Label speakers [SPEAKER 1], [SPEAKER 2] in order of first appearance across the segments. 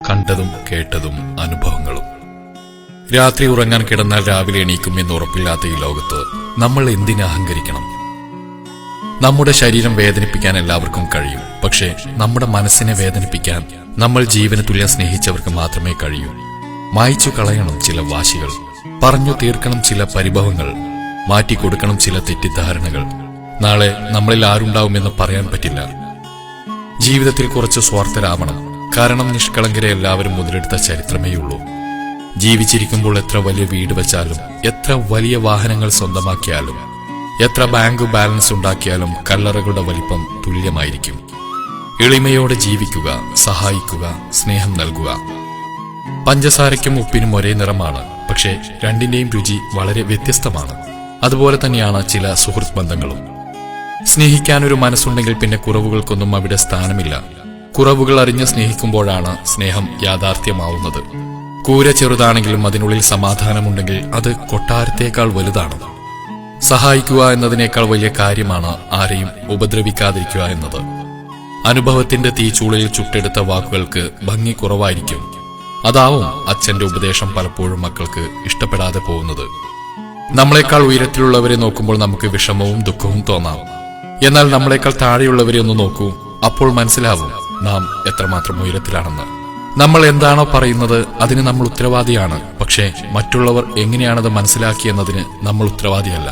[SPEAKER 1] കണ്ടതും കേട്ടതും അനുഭവങ്ങളും. രാത്രി ഉറങ്ങാൻ കിടന്നാൽ രാവിലെ എണീക്കും എന്ന് ഉറപ്പില്ലാത്ത ഈ ലോകത്ത് നമ്മൾ എന്തിന് അഹങ്കരിക്കണം? നമ്മുടെ ശരീരം വേദനിപ്പിക്കാൻ എല്ലാവർക്കും കഴിയും. പക്ഷേ നമ്മുടെ മനസ്സിനെ വേദനിപ്പിക്കാൻ നമ്മൾ ജീവന് തുല്യം സ്നേഹിച്ചവർക്ക് മാത്രമേ കഴിയൂ. മായ്ച്ചു കളയണം ചില വാശികൾ, പറഞ്ഞു തീർക്കണം ചില പരിഭവങ്ങൾ, മാറ്റിക്കൊടുക്കണം ചില തെറ്റിദ്ധാരണകൾ. നാളെ നമ്മളിൽ ആരുണ്ടാവുമെന്ന് പറയാൻ പറ്റില്ല. ജീവിതത്തിൽ കുറച്ച് സ്വാർത്ഥരാവണം. കാരണം നിഷ്കളങ്കരെ എല്ലാവരും മുതലെടുത്ത ചരിത്രമേയുള്ളൂ. ജീവിച്ചിരിക്കുമ്പോൾ എത്ര വലിയ വീട് വെച്ചാലും, എത്ര വലിയ വാഹനങ്ങൾ സ്വന്തമാക്കിയാലും, എത്ര ബാങ്ക് ബാലൻസ് ഉണ്ടാക്കിയാലും കല്ലറകളുടെ വലിപ്പം തുല്യമായിരിക്കും. എളിമയോടെ ജീവിക്കുക, സഹായിക്കുക, സ്നേഹം നൽകുക. പഞ്ചസാരയ്ക്കും ഉപ്പിനും ഒരേ നിറമാണ്, പക്ഷേ രണ്ടിന്റെയും രുചി വളരെ വ്യത്യസ്തമാണ്. അതുപോലെ തന്നെയാണ് ചില സുഹൃത്ത് ബന്ധങ്ങളും. സ്നേഹിക്കാനൊരു മനസ്സുണ്ടെങ്കിൽ പിന്നെ കുറവുകൾക്കൊന്നും അവിടെ സ്ഥാനമില്ല. കുറവുകൾ അറിഞ്ഞ് സ്നേഹിക്കുമ്പോഴാണ് സ്നേഹം യാഥാർത്ഥ്യമാവുന്നത്. കൂര ചെറുതാണെങ്കിലും അതിനുള്ളിൽ സമാധാനമുണ്ടെങ്കിൽ അത് കൊട്ടാരത്തേക്കാൾ വലുതാണ്. സഹായിക്കുക എന്നതിനേക്കാൾ വലിയ കാര്യമാണ് ആരെയും ഉപദ്രവിക്കാതിരിക്കുക എന്നത്. അനുഭവത്തിന്റെ തീച്ചൂളയിൽ ചുട്ടെടുത്ത വാക്കുകൾക്ക് ഭംഗി കുറവായിരിക്കും. അതാവും അച്ഛന്റെ ഉപദേശം പലപ്പോഴും മക്കൾക്ക് ഇഷ്ടപ്പെടാതെ പോകുന്നത്. നമ്മളെക്കാൾ ഉയരത്തിലുള്ളവരെ നോക്കുമ്പോൾ നമുക്ക് വിഷമവും ദുഃഖവും തോന്നാം. എന്നാൽ നമ്മളെക്കാൾ താഴെയുള്ളവരെ ഒന്ന് നോക്കൂ, അപ്പോൾ മനസ്സിലാവും നാം എത്രമാത്രം ഉയരത്തിലാണെന്ന്. നമ്മൾ എന്താണോ പറയുന്നത് അതിന് നമ്മൾ ഉത്തരവാദിയാണ്. പക്ഷേ മറ്റുള്ളവർ എങ്ങനെയാണത് മനസ്സിലാക്കിയെന്നതിന് നമ്മൾ ഉത്തരവാദിയല്ല.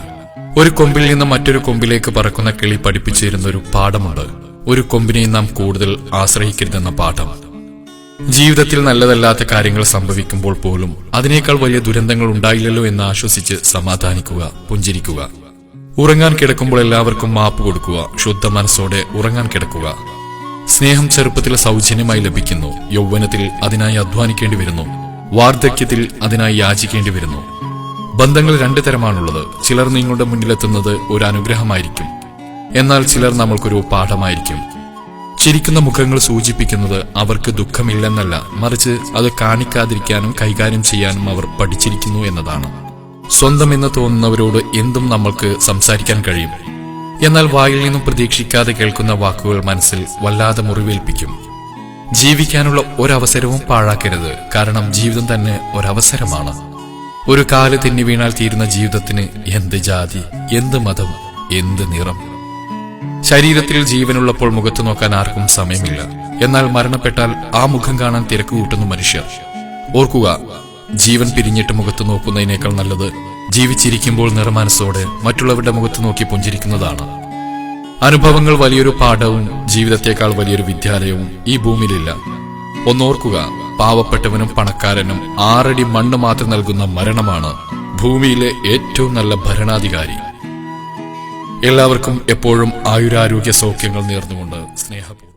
[SPEAKER 1] ഒരു കൊമ്പിൽ നിന്ന് മറ്റൊരു കൊമ്പിലേക്ക് പറക്കുന്ന കിളി പഠിപ്പിച്ചിരുന്ന ഒരു പാഠമുണ്ട്. ഒരു കൊമ്പിനെയും നാം കൂടുതൽ ആശ്രയിക്കരുതെന്ന പാഠം. ജീവിതത്തിൽ നല്ലതല്ലാത്ത കാര്യങ്ങൾ സംഭവിക്കുമ്പോൾ പോലും അതിനേക്കാൾ വലിയ ദുരന്തങ്ങൾ ഉണ്ടായില്ലല്ലോ എന്ന് ആശ്വസിച്ച് സമാധാനിക്കുക, പുഞ്ചിരിക്കുക. ഉറങ്ങാൻ കിടക്കുമ്പോൾ എല്ലാവർക്കും മാപ്പ് കൊടുക്കുക. ശുദ്ധ മനസ്സോടെ ഉറങ്ങാൻ കിടക്കുക. സ്നേഹം ചെറുപ്പത്തിൽ സൗജന്യമായി ലഭിക്കുന്നു. യൗവനത്തിൽ അതിനായി അധ്വാനിക്കേണ്ടി വരുന്നു. വാർദ്ധക്യത്തിൽ അതിനായി യാചിക്കേണ്ടി വരുന്നു. ബന്ധങ്ങൾ രണ്ടു തരമാണുള്ളത്. ചിലർ നിങ്ങളുടെ മുന്നിലെത്തുന്നത് ഒരു അനുഗ്രഹമായിരിക്കും, എന്നാൽ ചിലർ നമ്മൾക്കൊരു പാഠമായിരിക്കും. ചിരിക്കുന്ന മുഖങ്ങൾ സൂചിപ്പിക്കുന്നത് അവർക്ക് ദുഃഖമില്ലെന്നല്ല, മറിച്ച് അത് കാണിക്കാതിരിക്കാനും കൈകാര്യം ചെയ്യാനും അവർ പഠിച്ചിരിക്കുന്നു എന്നതാണ്. സ്വന്തം എന്ന് തോന്നുന്നവരോട് എന്തും നമ്മൾക്ക് സംസാരിക്കാൻ കഴിയും. എന്നാൽ വായിൽ നിന്നും പ്രതീക്ഷിക്കാതെ കേൾക്കുന്ന വാക്കുകൾ മനസ്സിൽ വല്ലാതെ മുറിവേൽപ്പിക്കും. ജീവിക്കാനുള്ള ഒരവസരവും പാഴാക്കരുത്. കാരണം ജീവിതം തന്നെ ഒരവസരമാണ്. ഒരു കാല് തെന്നി വീണാൽ തീരുന്ന ജീവിതത്തിന് എന്ത് ജാതി, എന്ത് മതം, എന്ത് നിറം. ശരീരത്തിൽ ജീവനുള്ളപ്പോൾ മുഖത്ത് നോക്കാൻ ആർക്കും സമയമില്ല. എന്നാൽ മരണപ്പെട്ടാൽ ആ മുഖം കാണാൻ തിരക്ക് കൂട്ടുന്ന മനുഷ്യർ. ഓർക്കുക, ജീവൻ പിരിഞ്ഞിട്ട് മുഖത്ത് നോക്കുന്നതിനേക്കാൾ നല്ലത് ജീവിച്ചിരിക്കുമ്പോൾ നിറമനസ്സോടെ മറ്റുള്ളവരുടെ മുഖത്ത് നോക്കി പുഞ്ചിരിക്കുന്നതാണ്. അനുഭവങ്ങൾ വലിയൊരു പാഠവും ജീവിതത്തെക്കാൾ വലിയൊരു വിദ്യാലയവും ഈ ഭൂമിയിലില്ല. ഒന്നോർക്കുക, പാവപ്പെട്ടവനും പണക്കാരനും 6 അടി മണ്ണ് മാത്രം നൽകുന്ന മരണമാണ് ഭൂമിയിലെ ഏറ്റവും നല്ല ഭരണാധികാരി. എല്ലാവർക്കും എപ്പോഴും ആയുരാരോഗ്യ സൗഖ്യങ്ങൾ നേർന്നുകൊണ്ട് സ്നേഹപൂർവ്വം.